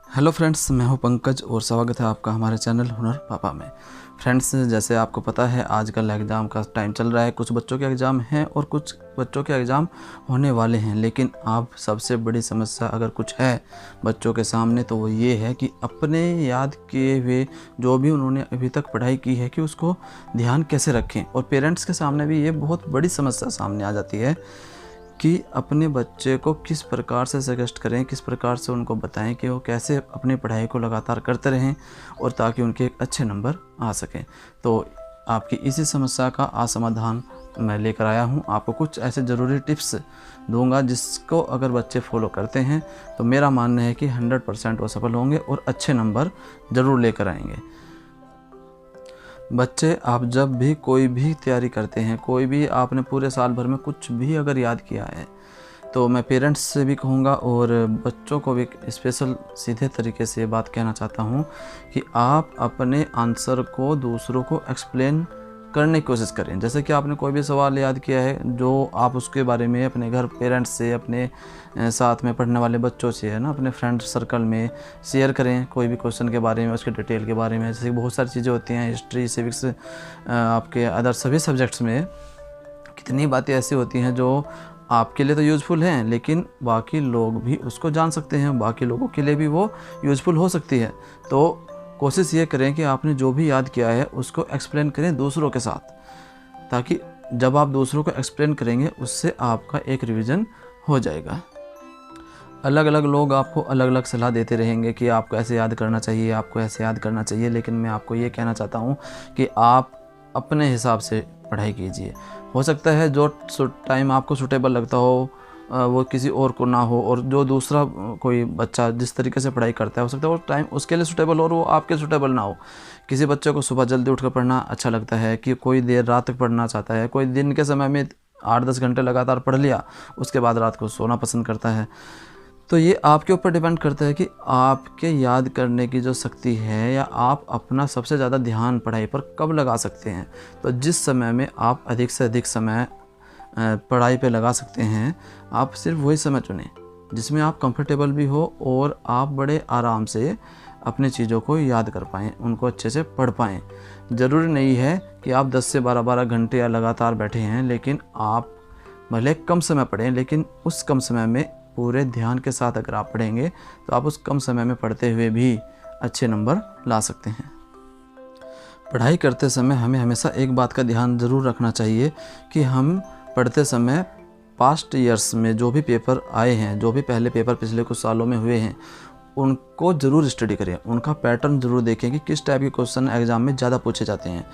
Hello friends, मैं हूं पंकज और स्वागत है आपका हमारे चैनल हुनर पापा में। फ्रेंड्स, जैसे आपको पता है आजकल एग्ज़ाम का टाइम चल रहा है। कुछ बच्चों के एग्ज़ाम हैं और कुछ बच्चों के एग्ज़ाम होने वाले हैं। लेकिन आप सबसे बड़ी समस्या अगर कुछ है बच्चों के सामने तो वो ये है कि अपने याद किए हुए जो भी उन्होंने अभी तक पढ़ाई की है कि उसको ध्यान कैसे रखें। और पेरेंट्स के सामने भी ये बहुत बड़ी समस्या सामने आ जाती है कि अपने बच्चे को किस प्रकार से सजेस्ट करें, किस प्रकार से उनको बताएं कि वो कैसे अपनी पढ़ाई को लगातार करते रहें और ताकि उनके एक अच्छे नंबर आ सकें। तो आपकी इसी समस्या का समाधान मैं लेकर आया हूं। आपको कुछ ऐसे ज़रूरी टिप्स दूंगा जिसको अगर बच्चे फॉलो करते हैं तो मेरा मानना है कि 100% वो सफल होंगे और अच्छे नंबर ज़रूर लेकर आएंगे। बच्चे, आप जब भी कोई भी तैयारी करते हैं, कोई भी आपने पूरे साल भर में कुछ भी अगर याद किया है तो मैं पेरेंट्स से भी कहूँगा और बच्चों को भी स्पेशल सीधे तरीके से बात कहना चाहता हूँ कि आप अपने आंसर को दूसरों को एक्सप्लेन करने की कोशिश करें। जैसे कि आपने कोई भी सवाल याद किया है जो आप उसके बारे में अपने घर पेरेंट्स से, अपने साथ में पढ़ने वाले बच्चों से, है ना, अपने फ्रेंड सर्कल में शेयर करें कोई भी क्वेश्चन के बारे में, उसके डिटेल के बारे में। जैसे बहुत सारी चीज़ें होती हैं, हिस्ट्री, सिविक्स, आपके अदर सभी सब्जेक्ट्स में कितनी बातें ऐसी होती हैं जो आपके लिए तो यूज़फुल हैं लेकिन बाकी लोग भी उसको जान सकते हैं, बाकी लोगों के लिए भी वो यूज़फुल हो सकती है। तो कोशिश ये करें कि आपने जो भी याद किया है उसको एक्सप्लेन करें दूसरों के साथ, ताकि जब आप दूसरों को एक्सप्लेन करेंगे उससे आपका एक रिवीजन हो जाएगा। अलग अलग लोग आपको अलग अलग सलाह देते रहेंगे कि आपको ऐसे याद करना चाहिए, आपको ऐसे याद करना चाहिए, लेकिन मैं आपको ये कहना चाहता हूँ कि आप अपने हिसाब से पढ़ाई कीजिए। हो सकता है जो टाइम आपको सूटेबल लगता हो वो किसी और को ना हो, और जो दूसरा कोई बच्चा जिस तरीके से पढ़ाई करता है हो सकता है वो टाइम उसके लिए सूटेबल हो और वो आपके सूटेबल ना हो। किसी बच्चे को सुबह जल्दी उठकर पढ़ना अच्छा लगता है, कि कोई देर रात तक पढ़ना चाहता है, कोई दिन के समय में 8-10 घंटे लगातार पढ़ लिया, उसके बाद रात को सोना पसंद करता है। तो ये आपके ऊपर डिपेंड करता है कि आपके याद करने की जो शक्ति है या आप अपना सबसे ज़्यादा ध्यान पढ़ाई पर कब लगा सकते हैं। तो जिस समय में आप अधिक से अधिक समय पढ़ाई पे लगा सकते हैं, आप सिर्फ वही समय चुनें जिसमें आप कंफर्टेबल भी हो और आप बड़े आराम से अपनी चीज़ों को याद कर पाएँ, उनको अच्छे से पढ़ पाएँ। ज़रूरी नहीं है कि आप 10 से 12 घंटे या लगातार बैठे हैं, लेकिन आप भले कम समय पढ़ें, लेकिन उस कम समय में पूरे ध्यान के साथ अगर आप पढ़ेंगे तो आप उस कम समय में पढ़ते हुए भी अच्छे नंबर ला सकते हैं। पढ़ाई करते समय हमें हमेशा एक बात का ध्यान ज़रूर रखना चाहिए कि हम पढ़ते समय पास्ट ईयर्स में जो भी पेपर आए हैं, जो भी पहले पेपर पिछले कुछ सालों में हुए हैं, उनको ज़रूर स्टडी करें, उनका पैटर्न ज़रूर देखें कि किस टाइप के क्वेश्चन एग्ज़ाम में ज़्यादा पूछे जाते हैं।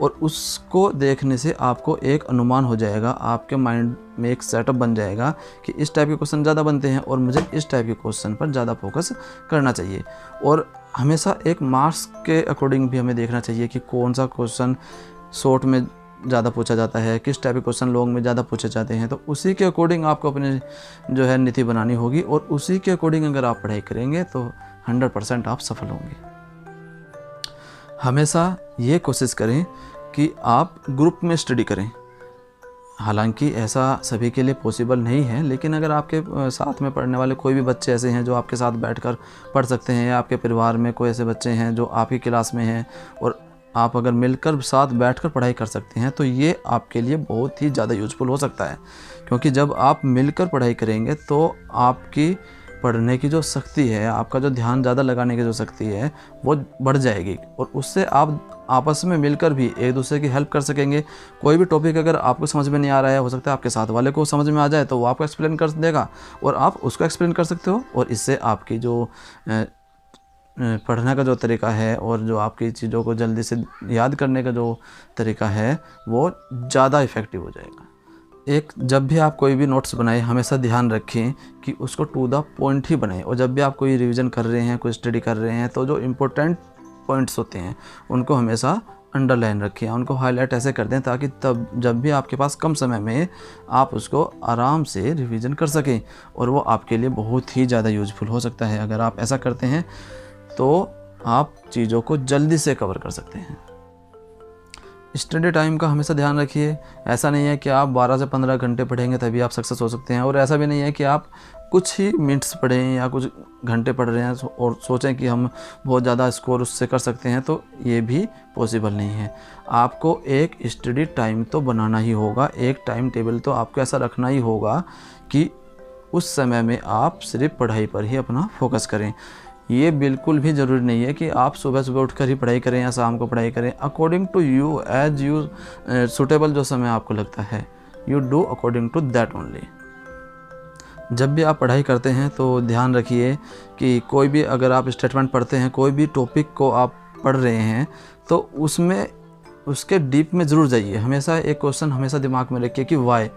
और उसको देखने से आपको एक अनुमान हो जाएगा, आपके माइंड में एक सेटअप बन जाएगा कि इस टाइप के क्वेश्चन ज़्यादा बनते हैं और मुझे इस टाइप के क्वेश्चन पर ज़्यादा फोकस करना चाहिए। और हमेशा एक मार्क्स के अकॉर्डिंग भी हमें देखना चाहिए कि कौन सा क्वेश्चन शॉर्ट में ज़्यादा पूछा जाता है, किस टाइप के क्वेश्चन लॉन्ग में ज़्यादा पूछे जाते हैं। तो उसी के अकॉर्डिंग आपको अपने जो है नीति बनानी होगी, और उसी के अकॉर्डिंग अगर आप पढ़ाई करेंगे तो 100% आप सफल होंगे। हमेशा ये कोशिश करें कि आप ग्रुप में स्टडी करें। हालांकि ऐसा सभी के लिए पॉसिबल नहीं है, लेकिन अगर आपके साथ में पढ़ने वाले कोई भी बच्चे ऐसे हैं जो आपके साथ बैठकर पढ़ सकते हैं, या आपके परिवार में कोई ऐसे बच्चे हैं जो आपकी क्लास में हैं और आप अगर मिलकर साथ बैठकर पढ़ाई कर सकते हैं, तो ये आपके लिए बहुत ही ज़्यादा यूज़फुल हो सकता है। क्योंकि जब आप मिलकर पढ़ाई करेंगे तो आपकी पढ़ने की जो शक्ति है, आपका जो ध्यान ज़्यादा लगाने की जो शक्ति है वो बढ़ जाएगी, और उससे आप आपस में मिलकर भी एक दूसरे की हेल्प कर सकेंगे। कोई भी टॉपिक अगर आपको समझ में नहीं आ रहा है, हो सकता है आपके साथ वाले को समझ में आ जाए तो वो आपको एक्सप्लेन कर देगा और आप उसको एक्सप्लेन कर सकते हो, और इससे आपकी जो पढ़ने का जो तरीका है और जो आपकी चीज़ों को जल्दी से याद करने का जो तरीका है वो ज़्यादा इफ़ेक्टिव हो जाएगा। जब भी आप कोई भी नोट्स बनाएं, हमेशा ध्यान रखें कि उसको टू द पॉइंट ही बनाएं, और जब भी आप कोई रिवीजन कर रहे हैं, कोई स्टडी कर रहे हैं, तो जो इम्पोर्टेंट पॉइंट्स होते हैं उनको हमेशा अंडरलाइन रखें, उनको हाईलाइट ऐसे कर दें ताकि तब जब भी आपके पास कम समय में आप उसको आराम से रिवीजन कर सकें, और वो आपके लिए बहुत ही ज़्यादा यूज़फुल हो सकता है। अगर आप ऐसा करते हैं तो आप चीज़ों को जल्दी से कवर कर सकते हैं। स्टडी टाइम का हमेशा ध्यान रखिए। ऐसा नहीं है कि आप 12 से 15 घंटे पढ़ेंगे तभी आप सक्सेस हो सकते हैं, और ऐसा भी नहीं है कि आप कुछ ही मिनट्स पढ़ें या कुछ घंटे पढ़ रहे हैं और सोचें कि हम बहुत ज़्यादा स्कोर उससे कर सकते हैं, तो ये भी पॉसिबल नहीं है। आपको एक स्टडी टाइम तो बनाना ही होगा, एक टाइम टेबल तो आपको ऐसा रखना ही होगा कि उस समय में आप सिर्फ पढ़ाई पर ही अपना फोकस करें। ये बिल्कुल भी ज़रूरी नहीं है कि आप सुबह सुबह उठकर ही पढ़ाई करें या शाम को पढ़ाई करें। According to you, as you suitable जो समय आपको लगता है, you do according to that only. जब भी आप पढ़ाई करते हैं तो ध्यान रखिए कि कोई भी अगर आप स्टेटमेंट पढ़ते हैं, कोई भी टॉपिक को आप पढ़ रहे हैं, तो उसमें उसके डीप में ज़रूर जाइए। हमेशा एक क्वेश्चन हमेशा दिमाग में रखिए कि वाई।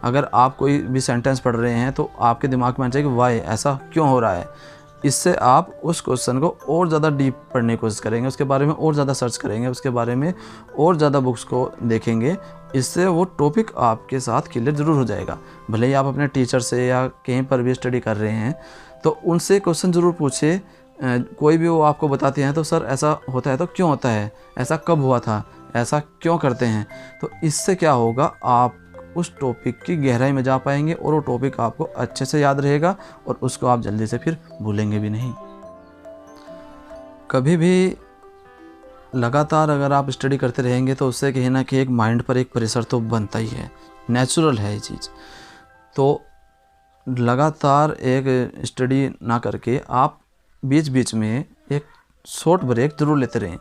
अगर आप कोई भी सेंटेंस पढ़ रहे हैं तो आपके दिमाग में आ जाए कि वाई, ऐसा क्यों हो रहा है। इससे आप उस क्वेश्चन को और ज़्यादा डीप पढ़ने की कोशिश करेंगे, उसके बारे में और ज़्यादा सर्च करेंगे, उसके बारे में और ज़्यादा बुक्स को देखेंगे। इससे वो टॉपिक आपके साथ क्लियर ज़रूर हो जाएगा। भले ही आप अपने टीचर से या कहीं पर भी स्टडी कर रहे हैं तो उनसे क्वेश्चन ज़रूर पूछिए। कोई भी वो आपको बताते हैं तो सर ऐसा होता है तो क्यों होता है, ऐसा कब हुआ था, ऐसा क्यों करते हैं। तो इससे क्या होगा, आप उस टॉपिक की गहराई में जा पाएंगे और वो टॉपिक आपको अच्छे से याद रहेगा और उसको आप जल्दी से फिर भूलेंगे भी नहीं। कभी भी लगातार अगर आप स्टडी करते रहेंगे तो उससे कहीं ना कहीं एक माइंड पर एक प्रेशर तो बनता ही है, नेचुरल है ये चीज़। तो लगातार एक स्टडी ना करके आप बीच बीच में एक शॉर्ट ब्रेक ज़रूर लेते रहें।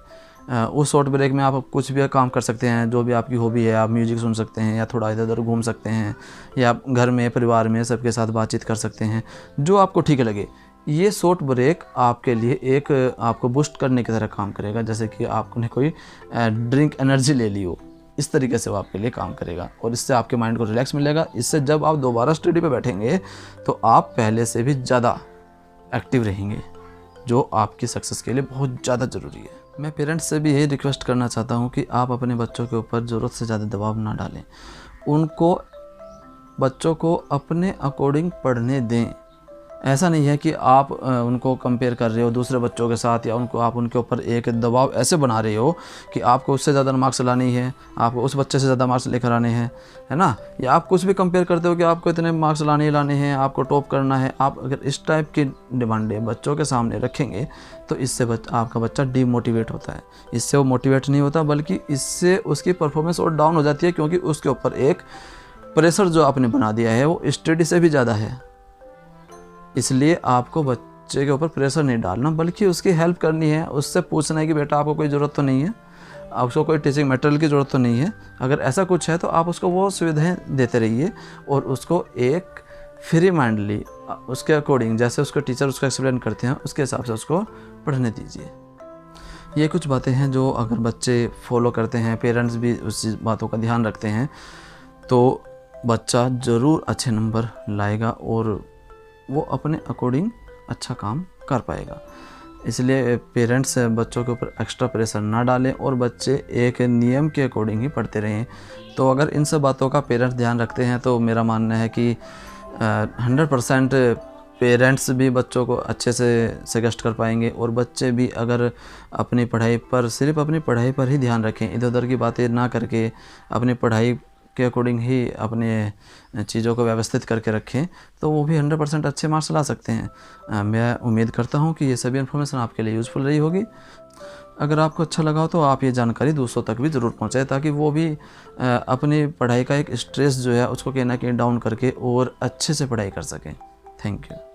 उस शॉर्ट ब्रेक में आप कुछ भी काम कर सकते हैं, जो भी आपकी हॉबी है। आप म्यूजिक सुन सकते हैं या थोड़ा इधर उधर घूम सकते हैं या आप घर में परिवार में सबके साथ बातचीत कर सकते हैं, जो आपको ठीक लगे। ये शॉर्ट ब्रेक आपके लिए एक आपको बूस्ट करने की तरह काम करेगा, जैसे कि आपने कोई ड्रिंक एनर्जी ले ली हो, इस तरीके से वो आपके लिए काम करेगा और इससे आपके माइंड को रिलैक्स मिलेगा। इससे जब आप दोबारा स्टडी पे बैठेंगे तो आप पहले से भी ज़्यादा एक्टिव रहेंगे, जो आपकी सक्सेस के लिए बहुत ज़्यादा ज़रूरी है। मैं पेरेंट्स से भी यही रिक्वेस्ट करना चाहता हूँ कि आप अपने बच्चों के ऊपर ज़रूरत से ज़्यादा दबाव ना डालें। बच्चों को अपने अकॉर्डिंग पढ़ने दें। ऐसा नहीं है कि आप उनको कंपेयर कर रहे हो दूसरे बच्चों के साथ, या आप उनके ऊपर एक दबाव ऐसे बना रहे हो कि आपको उससे ज़्यादा मार्क्स लाने हैं, आपको उस बच्चे से ज़्यादा मार्क्स लेकर आने हैं, है ना। या आप कुछ भी कंपेयर करते हो कि आपको इतने मार्क्स लाने हैं, आपको टॉप करना है। आप अगर इस टाइप की डिमांडें बच्चों के सामने रखेंगे तो इससे आपका बच्चा डीमोटिवेट होता है। इससे वो मोटिवेट नहीं होता, बल्कि इससे उसकी परफॉर्मेंस और डाउन हो जाती है, क्योंकि उसके ऊपर एक प्रेशर जो आपने बना दिया है वो स्टडी से भी ज़्यादा है। इसलिए आपको बच्चे के ऊपर प्रेशर नहीं डालना, बल्कि उसकी हेल्प करनी है। उससे पूछना है कि बेटा आपको कोई ज़रूरत तो नहीं है, आपको कोई टीचिंग मटेरियल की ज़रूरत तो नहीं है। अगर ऐसा कुछ है तो आप उसको वो सुविधाएं देते रहिए और उसको एक फ्री माइंडली उसके अकॉर्डिंग, जैसे उसके टीचर उसको एक्सप्लेन करते हैं, उसके हिसाब से उसको पढ़ने दीजिए। ये कुछ बातें हैं जो अगर बच्चे फॉलो करते हैं, पेरेंट्स भी उस बातों का ध्यान रखते हैं, तो बच्चा ज़रूर अच्छे नंबर लाएगा और वो अपने अकॉर्डिंग अच्छा काम कर पाएगा। इसलिए पेरेंट्स बच्चों के ऊपर एक्स्ट्रा प्रेशर ना डालें और बच्चे एक नियम के अकॉर्डिंग ही पढ़ते रहें। तो अगर इन सब बातों का पेरेंट्स ध्यान रखते हैं तो मेरा मानना है कि 100% पेरेंट्स भी बच्चों को अच्छे से सजेस्ट कर पाएंगे और बच्चे भी अगर अपनी पढ़ाई पर सिर्फ अपनी पढ़ाई पर ही ध्यान रखें, इधर उधर की बातें ना करके अपनी पढ़ाई के अकॉर्डिंग ही अपने चीज़ों को व्यवस्थित करके रखें, तो वो भी 100% अच्छे मार्क्स ला सकते हैं। मैं उम्मीद करता हूँ कि ये सभी इन्फॉर्मेशन आपके लिए यूज़फुल रही होगी। अगर आपको अच्छा लगा हो तो आप ये जानकारी दूसरों तक भी ज़रूर पहुँचाएं, ताकि वो भी अपनी पढ़ाई का एक स्ट्रेस जो है उसको कहीं ना कहीं डाउन करके और अच्छे से पढ़ाई कर सकें। Thank you.